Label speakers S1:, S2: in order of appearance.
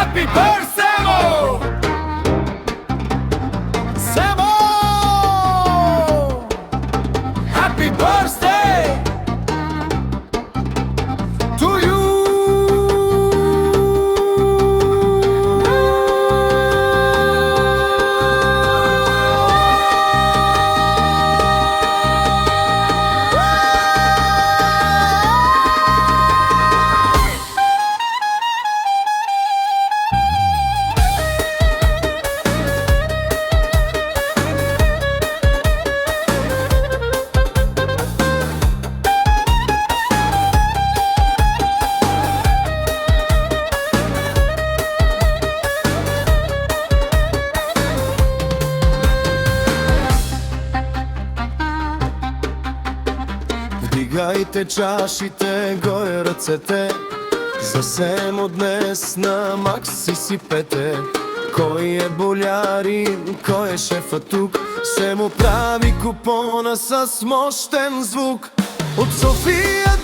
S1: Happy birthday, Samo! Samo! Happy birthday to you!
S2: Вдигайте чашите, гой ръцете, за Семо днес на Макс си сипете. Кой е болярин, кой е шефа тук? Семо прави купона с мощен звук. От София